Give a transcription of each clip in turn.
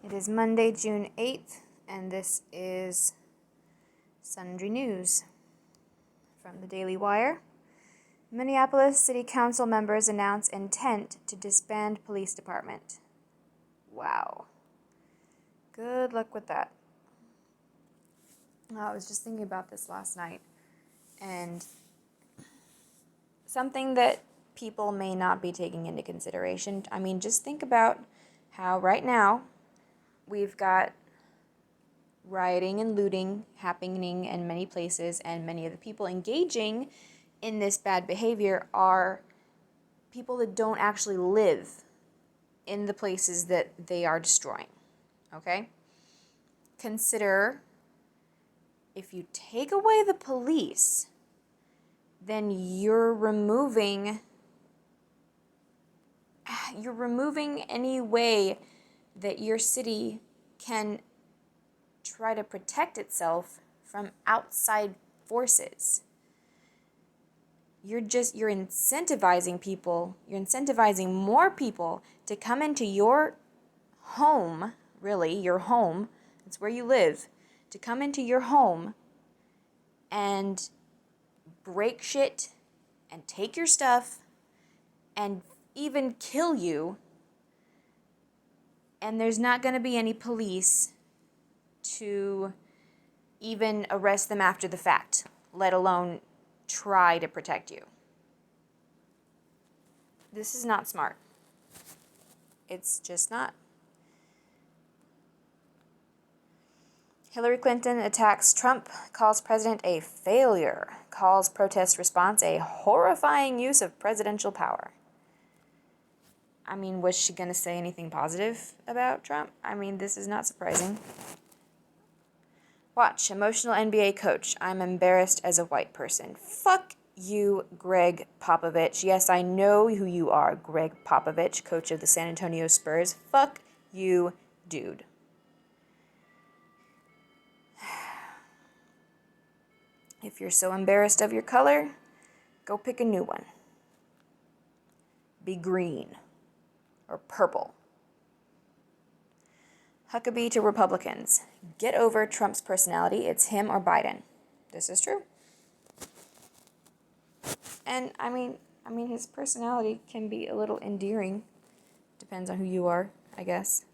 It is Monday, June 8th, and this is Sundry News from the Daily Wire. Minneapolis City Council members announce intent to disband police department. Wow. Good luck with that. I was just thinking about this last night, and something that people may not be taking into consideration. I mean, just think about how right now we've got rioting and looting happening in many places, and many of the people engaging in this bad behavior are people that don't actually live in the places that they are destroying. Okay? Consider, if you take away the police, then you're removing any way that your city can try to protect itself from outside forces. You're incentivizing people, you're incentivizing more people to come into your home, really, your home, it's where you live, to come into your home and break shit and take your stuff and even kill you, and there's not going to be any police to even arrest them after the fact, let alone try to protect you. This is not smart. It's just not. Hillary Clinton attacks Trump, calls president a failure, calls protest response a horrifying use of presidential power. I mean, was she going to say anything positive about Trump? I mean, this is not surprising. Watch, emotional NBA coach. I'm embarrassed as a white person. Fuck you, Greg Popovich. Yes, I know who you are, Greg Popovich, coach of the San Antonio Spurs. Fuck you, dude. If you're so embarrassed of your color, go pick a new one. Be green or purple. Huckabee to Republicans. Get over Trump's personality. It's him or Biden. This is true. And I mean his personality can be a little endearing. Depends on who you are, I guess.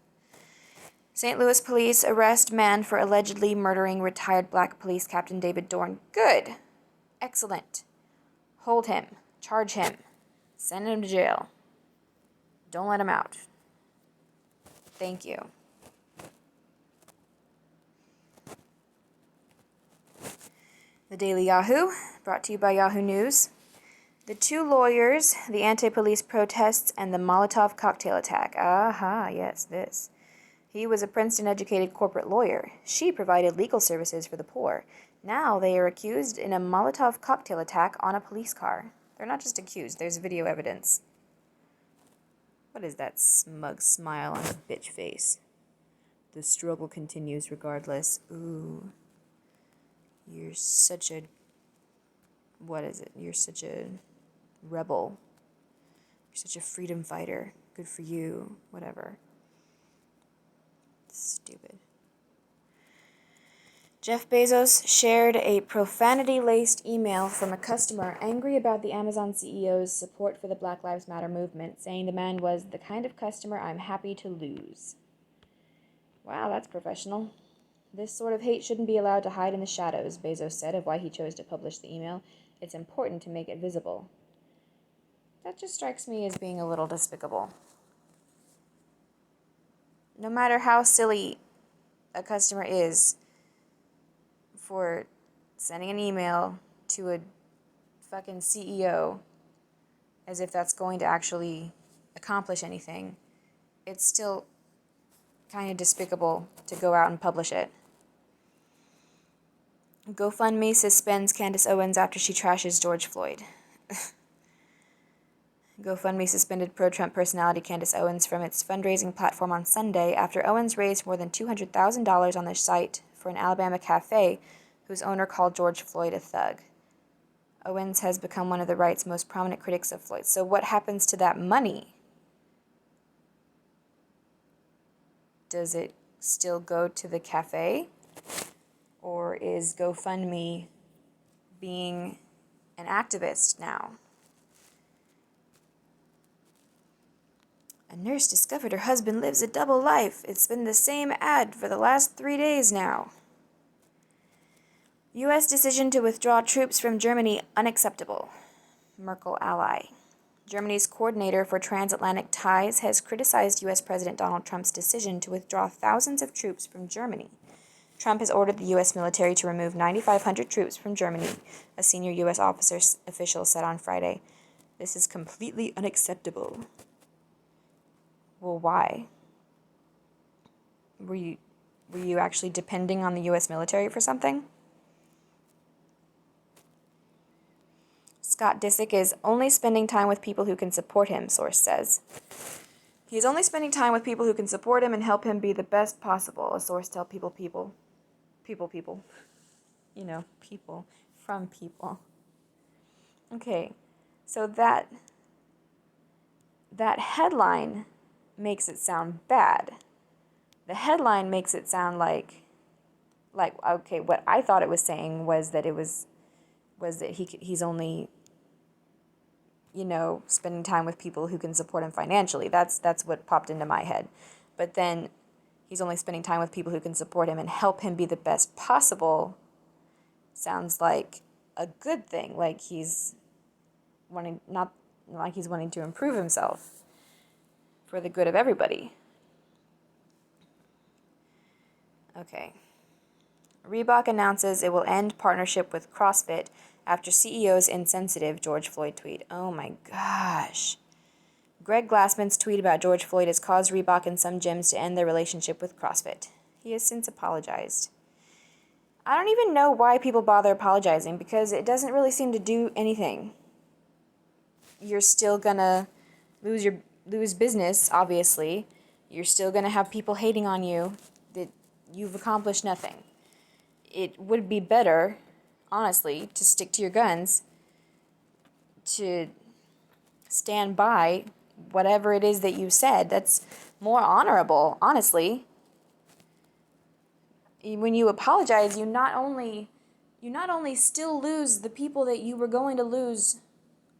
St. Louis police arrest man for allegedly murdering retired black police captain David Dorn. Good. Excellent. Hold him. Charge him. Send him to jail. Don't let him out. Thank you. The Daily Yahoo, brought to you by Yahoo News. The two lawyers, the anti-police protests, and the Molotov cocktail attack. Aha, yes, this. He was a Princeton-educated corporate lawyer. She provided legal services for the poor. Now they are accused in a Molotov cocktail attack on a police car. They're not just accused, there's video evidence. What is that smug smile on his bitch face? The struggle continues regardless. Ooh. You're such a... What is it? You're such a rebel. You're such a freedom fighter. Good for you. Whatever. Stupid. Jeff Bezos shared a profanity-laced email from a customer angry about the Amazon CEO's support for the Black Lives Matter movement, saying the man was the kind of customer I'm happy to lose. Wow, that's professional. This sort of hate shouldn't be allowed to hide in the shadows, Bezos said of why he chose to publish the email. It's important to make it visible. That just strikes me as being a little despicable. No matter how silly a customer is for sending an email to a fucking CEO as if that's going to actually accomplish anything, it's still kind of despicable to go out and publish it. GoFundMe suspends Candace Owens after she trashes George Floyd. GoFundMe suspended pro-Trump personality Candace Owens from its fundraising platform on Sunday after Owens raised more than $200,000 on their site for an Alabama cafe whose owner called George Floyd a thug. Owens has become one of the right's most prominent critics of Floyd. So what happens to that money? Does it still go to the cafe? Or is GoFundMe being an activist now? A nurse discovered her husband lives a double life. It's been the same ad for the last 3 days now. U.S. decision to withdraw troops from Germany unacceptable. Merkel ally. Germany's coordinator for transatlantic ties has criticized U.S. President Donald Trump's decision to withdraw thousands of troops from Germany. Trump has ordered the U.S. military to remove 9,500 troops from Germany, a senior U.S. official said on Friday. This is completely unacceptable. Well, why? Were you actually depending on the U.S. military for something? Scott Disick is only spending time with people who can support him, source says. He's only spending time with people who can support him and help him be the best possible, a source tell people. You know, people from people. Okay, so that headline makes it sound bad. The headline makes it sound like okay, what I thought it was saying was that he's only, you know, spending time with people who can support him financially. That's what popped into my head. But then he's only spending time with people who can support him and help him be the best possible. Sounds like a good thing, like he's wanting to improve himself for the good of everybody. Okay. Reebok announces it will end partnership with CrossFit after CEO's insensitive George Floyd tweet. Oh my gosh. Greg Glassman's tweet about George Floyd has caused Reebok and some gyms to end their relationship with CrossFit. He has since apologized. I don't even know why people bother apologizing, because it doesn't really seem to do anything. You're still gonna lose business, obviously. You're still gonna have people hating on you. That you've accomplished nothing. It would be better, honestly, to stick to your guns, to stand by whatever it is that you said. That's more honorable, honestly. When you apologize, you not only still lose the people that you were going to lose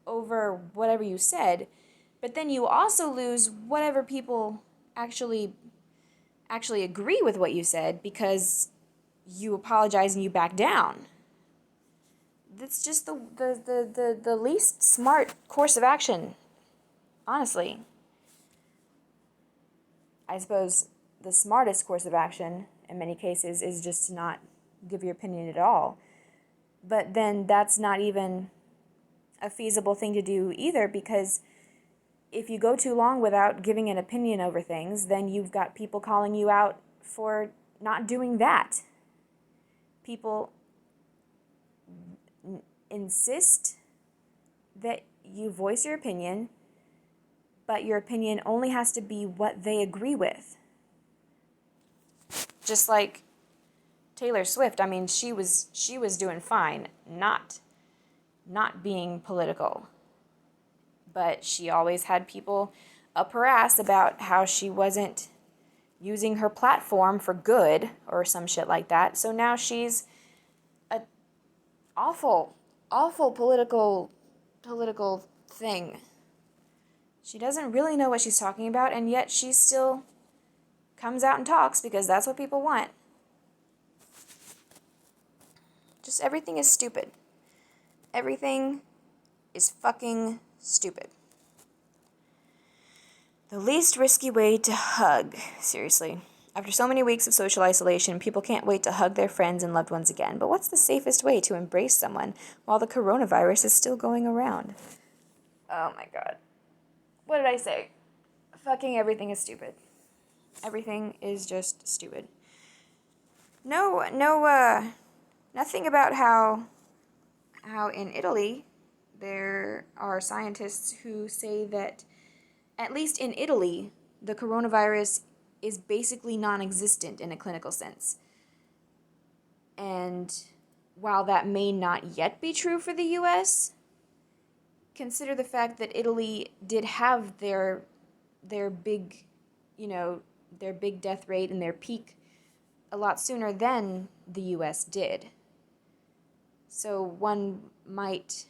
over whatever you said, but then you also lose whatever people actually agree with what you said, because you apologize and you back down. That's just the least smart course of action, honestly. I suppose the smartest course of action in many cases is just to not give your opinion at all. But then that's not even a feasible thing to do either, because if you go too long without giving an opinion over things, then you've got people calling you out for not doing that. People insist that you voice your opinion, but your opinion only has to be what they agree with. Just like Taylor Swift, I mean, she was doing fine, not being political. But she always had people up her ass about how she wasn't using her platform for good or some shit like that. So now she's a awful political thing. She doesn't really know what she's talking about, and yet she still comes out and talks because that's what people want. Just everything is stupid. Everything is fucking stupid. The least risky way to hug. Seriously. After so many weeks of social isolation, people can't wait to hug their friends and loved ones again. But what's the safest way to embrace someone while the coronavirus is still going around? Oh my god. What did I say? Fucking everything is stupid. Everything is just stupid. Nothing about how in Italy there are scientists who say that, at least in Italy, the coronavirus is basically non-existent in a clinical sense. And while that may not yet be true for the US, consider the fact that Italy did have their big, their big death rate and their peak a lot sooner than the US did. So one might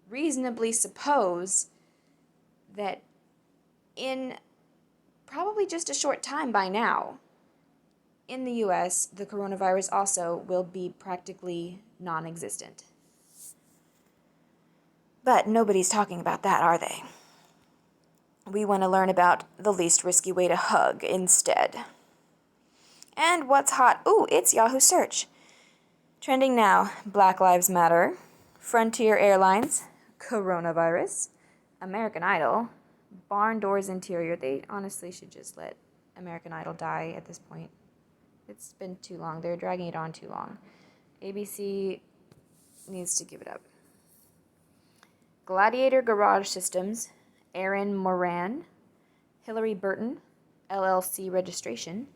reasonably suppose that in probably just a short time by now, in the US, the coronavirus also will be practically non-existent. But nobody's talking about that, are they? We want to learn about the least risky way to hug instead. And what's hot? Ooh, it's Yahoo Search. Trending now, Black Lives Matter, Frontier Airlines, coronavirus, American Idol, barn doors interior. They honestly should just let American Idol die at this point. It's been too long. They're dragging it on too long. ABC needs to give it up. Gladiator Garage Systems, Aaron Moran, Hillary Burton, LLC registration,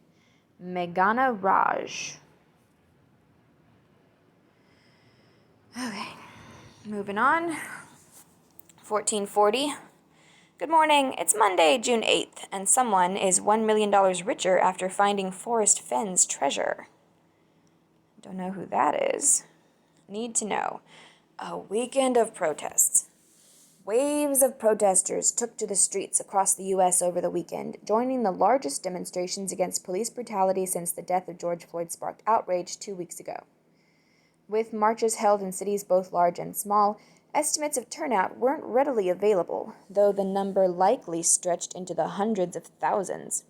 Meghana Raj. Okay, moving on. 1440. Good morning. It's Monday, June 8th, and someone is $1 million richer after finding Forrest Fenn's treasure. Don't know who that is. Need to know. A weekend of protests. Waves of protesters took to the streets across the U.S. over the weekend, joining the largest demonstrations against police brutality since the death of George Floyd sparked outrage 2 weeks ago. With marches held in cities both large and small, estimates of turnout weren't readily available, though the number likely stretched into the hundreds of thousands.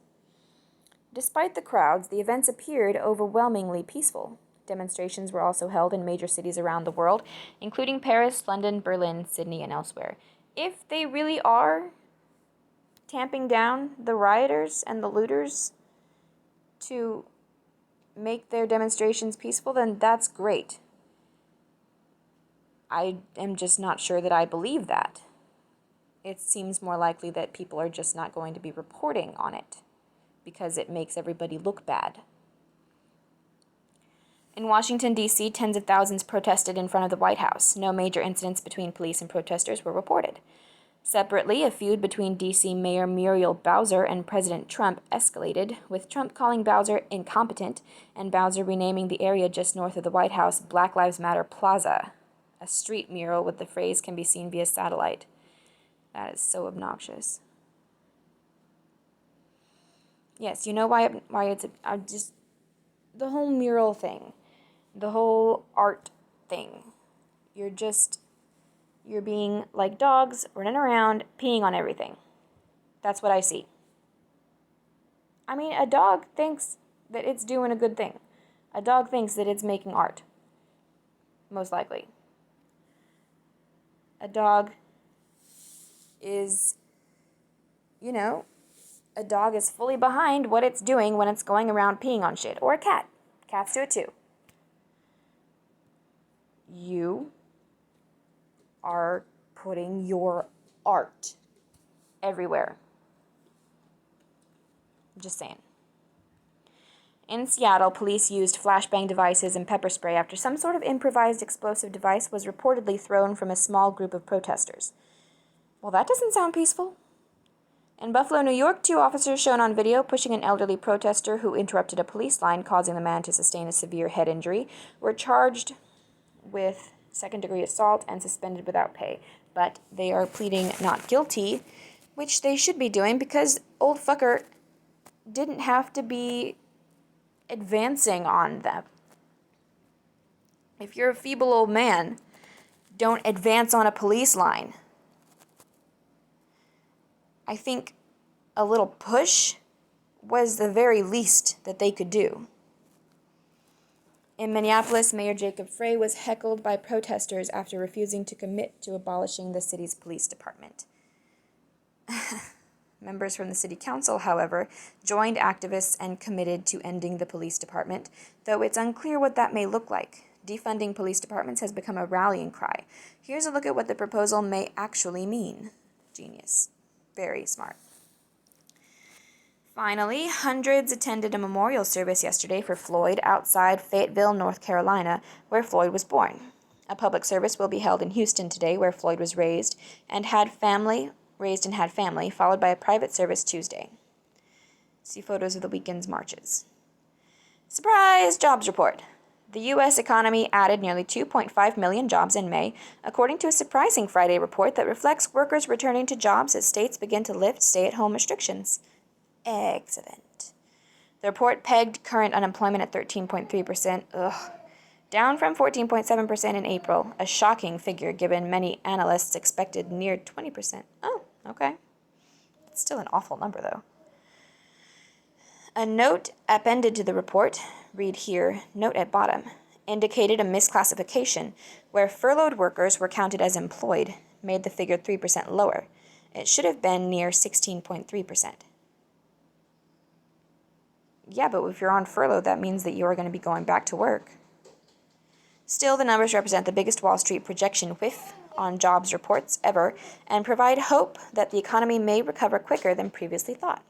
Despite the crowds, the events appeared overwhelmingly peaceful. Demonstrations were also held in major cities around the world, including Paris, London, Berlin, Sydney, and elsewhere. If they really are tamping down the rioters and the looters to make their demonstrations peaceful, then that's great. I am just not sure that I believe that. It seems more likely that people are just not going to be reporting on it because it makes everybody look bad. In Washington, D.C., tens of thousands protested in front of the White House. No major incidents between police and protesters were reported. Separately, a feud between D.C. Mayor Muriel Bowser and President Trump escalated, with Trump calling Bowser incompetent and Bowser renaming the area just north of the White House Black Lives Matter Plaza. A street mural with the phrase can be seen via satellite. That is so obnoxious. Yes, you know why it's just the whole mural thing. The whole art thing. You're being like dogs, running around, peeing on everything. That's what I see. I mean, a dog thinks that it's doing a good thing. A dog thinks that it's making art. Most likely. A dog is, a dog is fully behind what it's doing when it's going around peeing on shit. Or a cat. Cats do it too. You are putting your art everywhere. I'm just saying. In Seattle, police used flashbang devices and pepper spray after some sort of improvised explosive device was reportedly thrown from a small group of protesters. Well, that doesn't sound peaceful. In Buffalo, New York, 2 officers shown on video pushing an elderly protester who interrupted a police line, causing the man to sustain a severe head injury, were charged with second-degree assault and suspended without pay. But they are pleading not guilty, which they should be doing because old fucker didn't have to be advancing on them. If you're a feeble old man, don't advance on a police line. I think a little push was the very least that they could do. In Minneapolis, Mayor Jacob Frey was heckled by protesters after refusing to commit to abolishing the city's police department. Members from the city council, however, joined activists and committed to ending the police department, though it's unclear what that may look like. Defunding police departments has become a rallying cry. Here's a look at what the proposal may actually mean. Genius. Very smart. Finally, hundreds attended a memorial service yesterday for Floyd outside Fayetteville, North Carolina, where Floyd was born. A public service will be held in Houston today, where Floyd was raised and had family, followed by a private service Tuesday. See photos of the weekend's marches. Surprise jobs report. The U.S. economy added nearly 2.5 million jobs in May, according to a surprising Friday report that reflects workers returning to jobs as states begin to lift stay-at-home restrictions. Excellent. The report pegged current unemployment at 13.3%, down from 14.7% in April, a shocking figure given many analysts expected near 20%. Oh, okay. It's still an awful number, though. A note appended to the report, read here, note at bottom, indicated a misclassification where furloughed workers were counted as employed, made the figure 3% lower. It should have been near 16.3%. Yeah, but if you're on furlough, that means that you are going to be going back to work. Still, the numbers represent the biggest Wall Street projection whiff on jobs reports ever and provide hope that the economy may recover quicker than previously thought.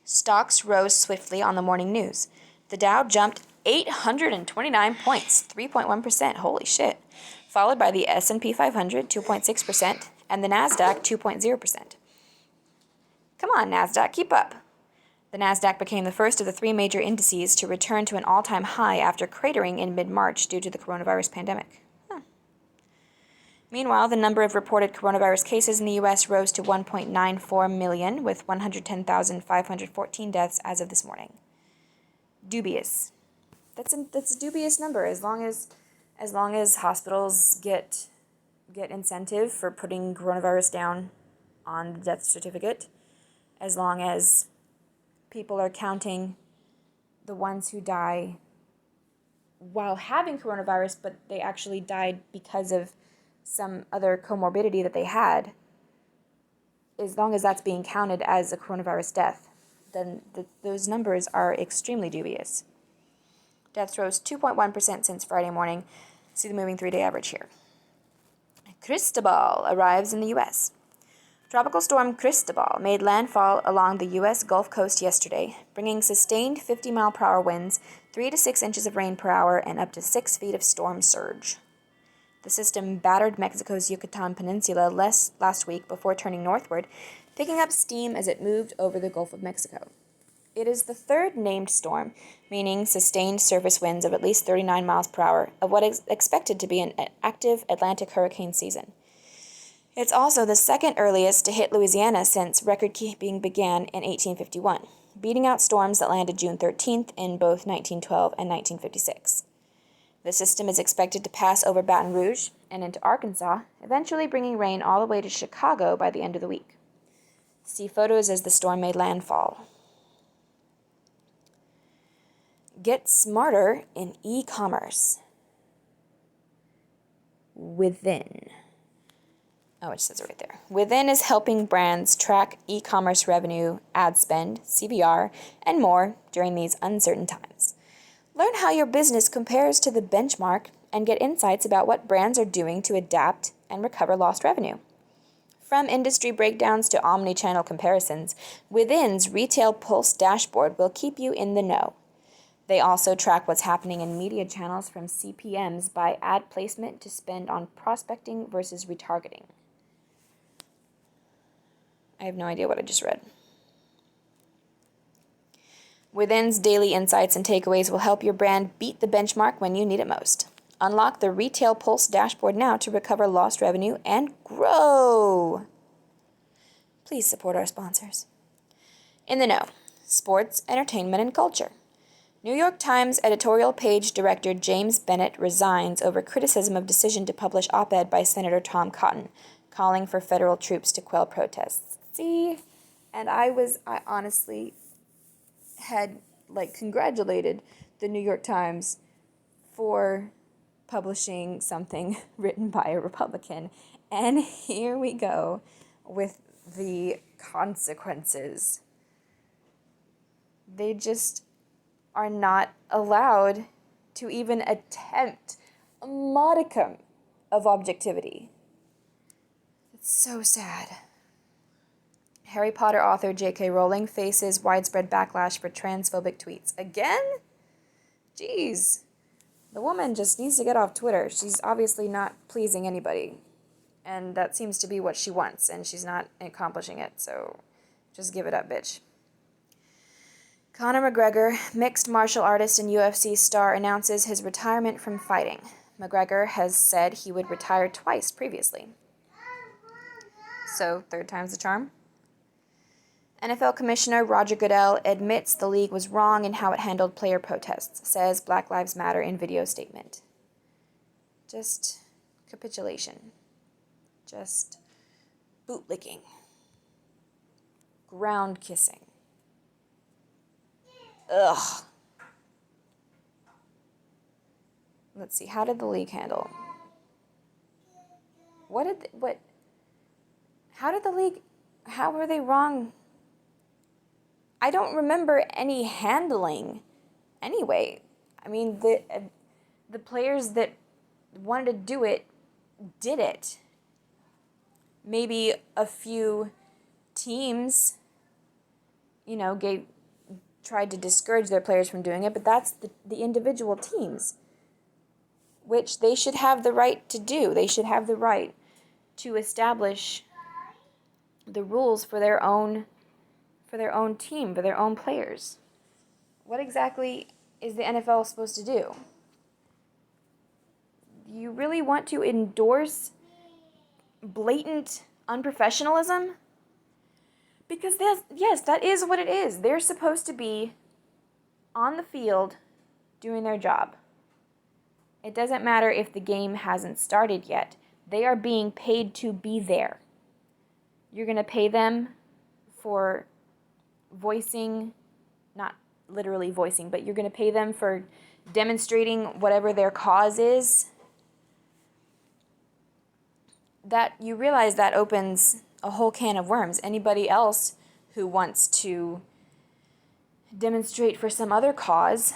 Stocks rose swiftly on the morning news. The Dow jumped 829 points, 3.1%, holy shit, followed by the S&P 500, 2.6%, and the Nasdaq, 2.0%. Come on, Nasdaq, keep up. The Nasdaq became the first of the three major indices to return to an all-time high after cratering in mid-March due to the coronavirus pandemic. Meanwhile, the number of reported coronavirus cases in the U.S. rose to 1.94 million, with 110,514 deaths as of this morning. Dubious. That's a dubious number. As long as hospitals get incentive for putting coronavirus down on the death certificate, as long as people are counting the ones who die while having coronavirus, but they actually died because of some other comorbidity that they had, as long as that's being counted as a coronavirus death, then those numbers are extremely dubious. Deaths rose 2.1% since Friday morning. See the moving 3-day average here. Cristobal arrives in the U.S. Tropical storm Cristobal made landfall along the U.S. Gulf Coast yesterday, bringing sustained 50-mile-per-hour winds, 3 to 6 inches of rain per hour, and up to 6 feet of storm surge. The system battered Mexico's Yucatan Peninsula last week before turning northward, picking up steam as it moved over the Gulf of Mexico. It is the third named storm, meaning sustained surface winds of at least 39 miles per hour of what is expected to be an active Atlantic hurricane season. It's also the second earliest to hit Louisiana since record-keeping began in 1851, beating out storms that landed June 13th in both 1912 and 1956. The system is expected to pass over Baton Rouge and into Arkansas, eventually bringing rain all the way to Chicago by the end of the week. See photos as the storm made landfall. Get smarter in e-commerce. Within. Oh, it says it right there. Within is helping brands track e-commerce revenue, ad spend, CVR, and more during these uncertain times. Learn how your business compares to the benchmark and get insights about what brands are doing to adapt and recover lost revenue. From industry breakdowns to omni-channel comparisons, Within's Retail Pulse dashboard will keep you in the know. They also track what's happening in media channels from CPMs by ad placement to spend on prospecting versus retargeting. I have no idea what I just read. Within's daily insights and takeaways will help your brand beat the benchmark when you need it most. Unlock the Retail Pulse dashboard now to recover lost revenue and grow. Please support our sponsors. In the know, sports, entertainment, and culture. New York Times editorial page director James Bennett resigns over criticism of decision to publish op-ed by Senator Tom Cotton, calling for federal troops to quell protests. See? And I honestly had congratulated the New York Times for publishing something written by a Republican. And here we go with the consequences. They just are not allowed to even attempt a modicum of objectivity. It's so sad. Harry Potter author J.K. Rowling faces widespread backlash for transphobic tweets. Again? Jeez. The woman just needs to get off Twitter. She's obviously not pleasing anybody. And that seems to be what she wants, and she's not accomplishing it, so Just give it up, bitch. Conor McGregor, mixed martial artist and UFC star, announces his retirement from fighting. McGregor has said he would retire twice previously. So, third time's the charm. NFL Commissioner Roger Goodell admits the league was wrong in how it handled player protests, says Black Lives Matter in video statement. Just capitulation. Just bootlicking. Ground kissing. Ugh. Let's see, how did the league handle? How were they wrong? I don't remember any handling anyway. I mean, the players that wanted to do it did it. Maybe a few teams, tried to discourage their players from doing it, but that's the individual teams, which they should have the right to do. They should have the right to establish the rules for their own team, for their own players. What exactly is the NFL supposed to do? You really want to endorse blatant unprofessionalism? Because that is what it is. They're supposed to be on the field doing their job. It doesn't matter if the game hasn't started yet. They are being paid to be there. You're going to pay them for voicing, not literally voicing, but you're going to pay them for demonstrating whatever their cause is. That you realize that opens a whole can of worms. Anybody else who wants to demonstrate for some other cause,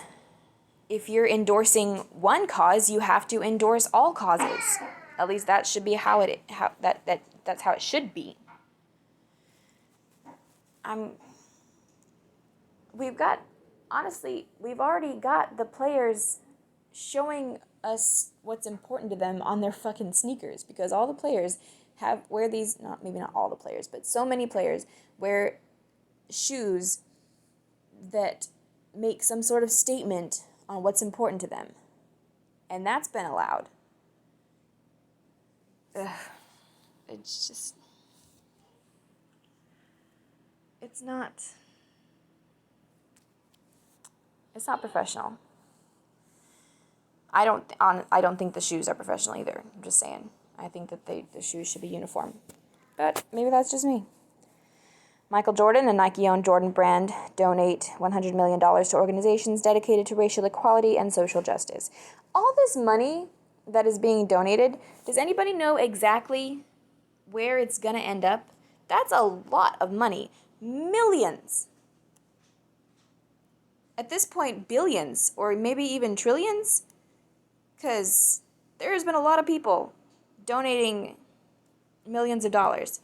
if you're endorsing one cause, you have to endorse all causes. At least that should be that's how it should be. We've already got the players showing us what's important to them on their fucking sneakers, because all the players wear these, maybe not all the players, but so many players wear shoes that make some sort of statement on what's important to them. And that's been allowed. Ugh. It's not professional. I don't think the shoes are professional either. I'm just saying. I think that the shoes should be uniform. But maybe that's just me. Michael Jordan, a Nike-owned Jordan brand, donate $100 million to organizations dedicated to racial equality and social justice. All this money that is being donated, does anybody know exactly where it's going to end up? That's a lot of money. Millions. At this point, billions, or maybe even trillions, because there has been a lot of people donating millions of dollars.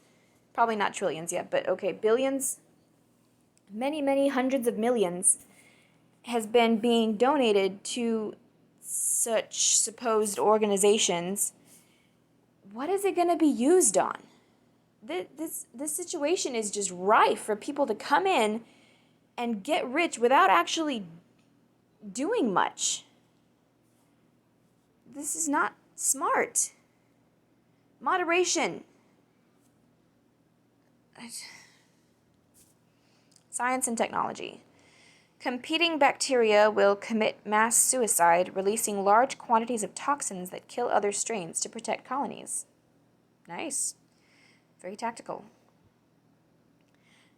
Probably not trillions yet, but okay, billions, many, many hundreds of millions has been being donated to such supposed organizations. What is it going to be used on? This situation is just rife for people to come in and get rich without actually doing much. This is not smart. Moderation. Science and technology. Competing bacteria will commit mass suicide, releasing large quantities of toxins that kill other strains to protect colonies. Nice. Very tactical.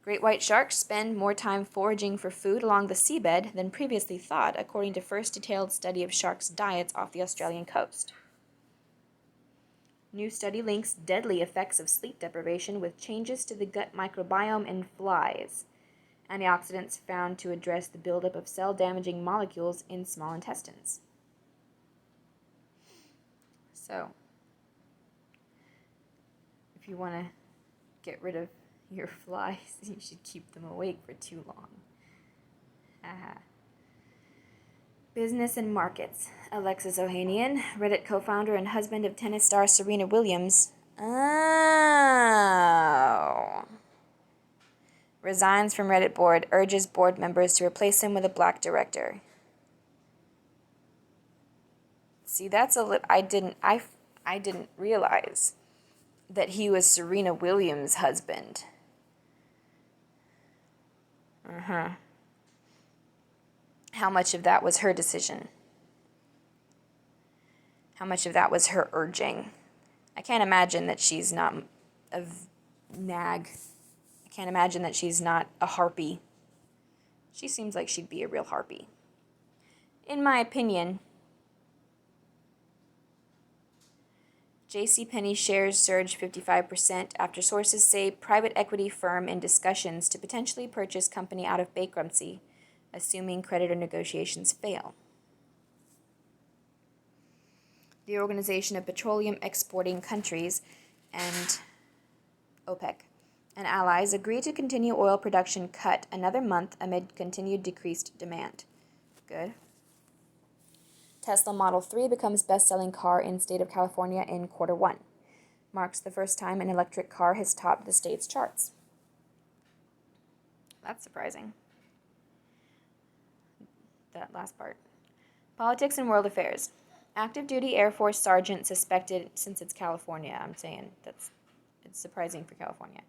Great white sharks spend more time foraging for food along the seabed than previously thought, according to first detailed study of sharks' diets off the Australian coast. New study links deadly effects of sleep deprivation with changes to the gut microbiome in flies. Antioxidants found to address the buildup of cell-damaging molecules in small intestines. So, if you want to get rid of your flies, you should keep them awake for too long. Business and markets. Alexis Ohanian, Reddit co-founder and husband of tennis star Serena Williams. Oh. Resigns from Reddit board, urges board members to replace him with a black director. See, that's I didn't realize that he was Serena Williams' husband. How much of that was her decision? How much of that was her urging? I can't imagine that she's not a nag. I can't imagine that she's not a harpy. She seems like she'd be a real harpy. In my opinion, JCPenney shares surged 55% after sources say private equity firm in discussions to potentially purchase company out of bankruptcy, assuming creditor negotiations fail. The Organization of Petroleum Exporting Countries and OPEC and allies agreed to continue oil production cut another month amid continued decreased demand. Good. Tesla Model 3 becomes best-selling car in state of California in Q1. Marks the first time an electric car has topped the state's charts. That's surprising. That last part. Politics and world affairs. Active duty Air Force sergeant suspected, since it's California, I'm saying it's surprising for California.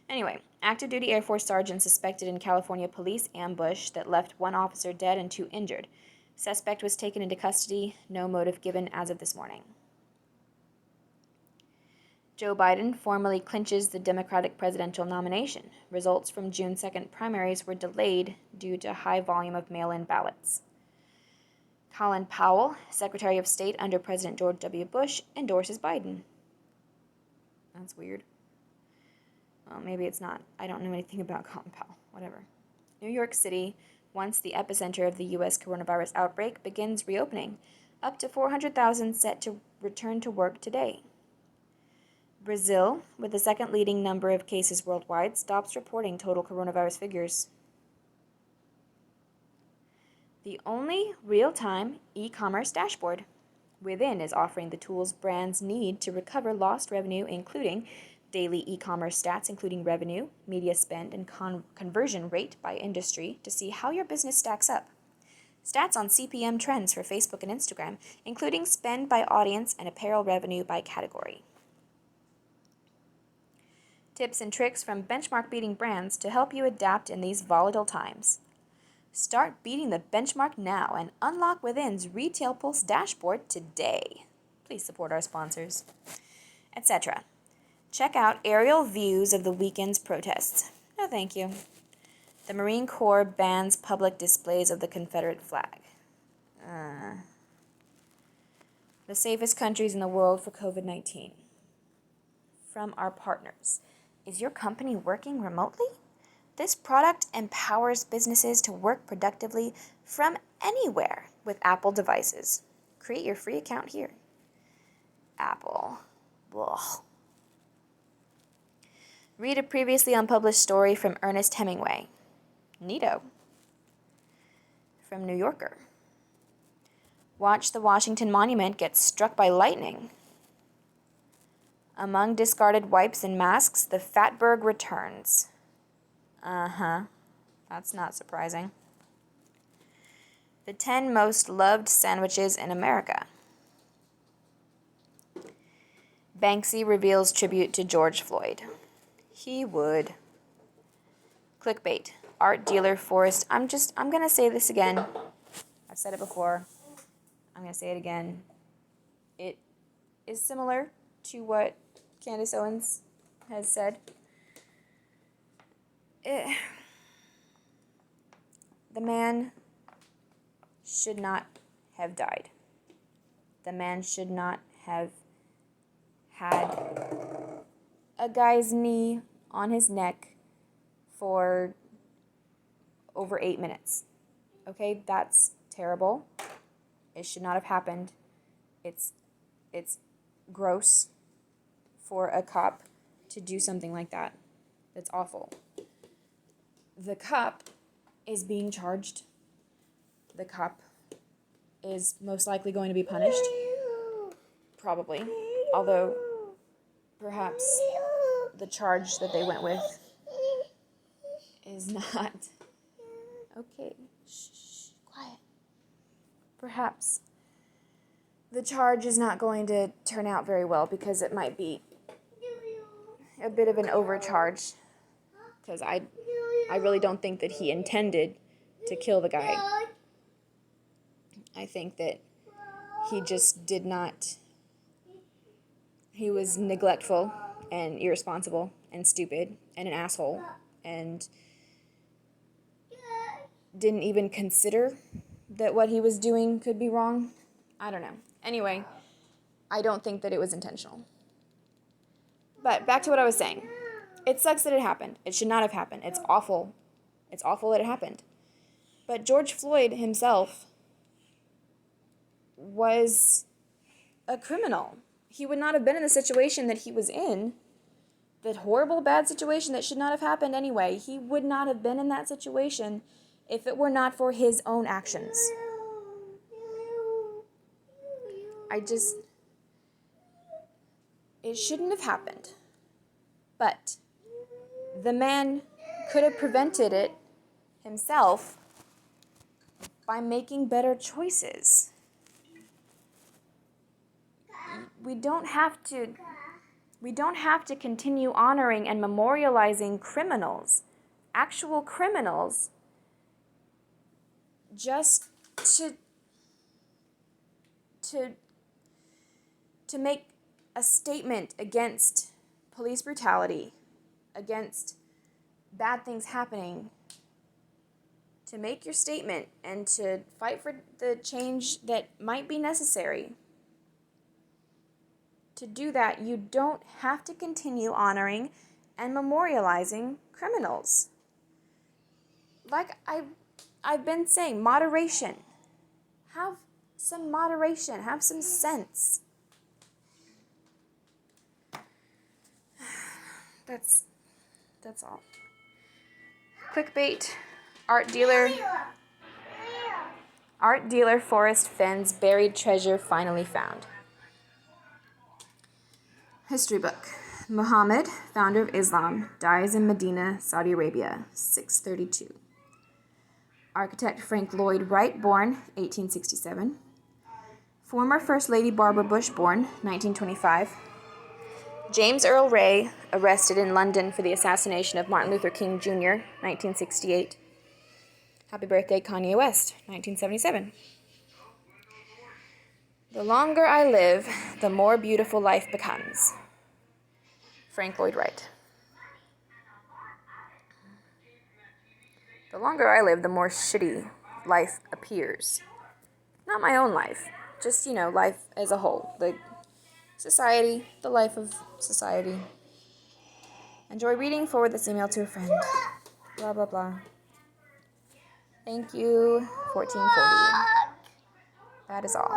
Anyway, active duty Air Force sergeant suspected in California police ambush that left one officer dead and 2 injured. Suspect was taken into custody, no motive given as of this morning. Joe Biden formally clinches the Democratic presidential nomination. Results from June 2nd primaries were delayed due to high volume of mail-in ballots. Colin Powell, Secretary of State under President George W. Bush, endorses Biden. That's weird. Well, maybe it's not. I don't know anything about Colin Powell. Whatever. New York City, once the epicenter of the U.S. coronavirus outbreak, begins reopening. Up to 400,000 set to return to work today. Brazil, with the second leading number of cases worldwide, stops reporting total coronavirus figures. The only real-time e-commerce dashboard. Within is offering the tools brands need to recover lost revenue, including daily e-commerce stats, including revenue, media spend, and conversion rate by industry to see how your business stacks up. Stats on CPM trends for Facebook and Instagram, including spend by audience and apparel revenue by category. Tips and tricks from benchmark-beating brands to help you adapt in these volatile times. Start beating the benchmark now and unlock Within's Retail Pulse dashboard today. Please support our sponsors, etc. Check out aerial views of the weekend's protests. No, thank you. The Marine Corps bans public displays of the Confederate flag. The safest countries in the world for COVID-19. From our partners. Is your company working remotely? This product empowers businesses to work productively from anywhere with Apple devices. Create your free account here. Apple. Ugh. Read a previously unpublished story from Ernest Hemingway. Neato. From New Yorker. Watch the Washington Monument get struck by lightning. Among discarded wipes and masks, the Fatberg returns. That's not surprising. The 10 most loved sandwiches in America. Banksy reveals tribute to George Floyd. He would. Clickbait. Art dealer forced. I'm going to say this again. I've said it before. I'm going to say it again. It is similar to what Candace Owens has said. The man should not have died. The man should not have had a guy's knee on his neck for over 8 minutes. Okay, that's terrible. It should not have happened. It's gross for a cop to do something like that. That's awful. The cop is being charged. The cop is most likely going to be punished. Probably. Although, perhaps the charge that they went with is not... Okay, shh, quiet. Perhaps the charge is not going to turn out very well because it might be a bit of an overcharge. Because I really don't think that he intended to kill the guy. I think that he just did not... He was neglectful and irresponsible and stupid and an asshole and didn't even consider that what he was doing could be wrong. I don't know. Anyway, I don't think that it was intentional. But back to what I was saying. It sucks that it happened. It should not have happened. It's awful. It's awful that it happened. But George Floyd himself was a criminal. He would not have been in the situation that he was in, that horrible, bad situation that should not have happened anyway. He would not have been in that situation if it were not for his own actions. It shouldn't have happened. But the man could have prevented it himself by making better choices. We don't have to continue honoring and memorializing criminals, actual criminals, just to make a statement against police brutality, against bad things happening, to make your statement and to fight for the change that might be necessary. To do that, you don't have to continue honoring and memorializing criminals. Like I've been saying, moderation. Have some moderation. Have some sense. That's all. Clickbait. Art dealer Forrest Fenn's buried treasure finally found. History book. Muhammad, founder of Islam, dies in Medina, Saudi Arabia, 632. Architect Frank Lloyd Wright, born 1867. Former First Lady Barbara Bush, born 1925. James Earl Ray, arrested in London for the assassination of Martin Luther King Jr., 1968. Happy birthday, Kanye West, 1977. The longer I live, the more beautiful life becomes. Frank Lloyd Wright. The longer I live, the more shitty life appears. Not my own life, just, life as a whole. The society, the life of society. Enjoy reading, forward this email to a friend. Blah, blah, blah. Thank you, 1440. That is all.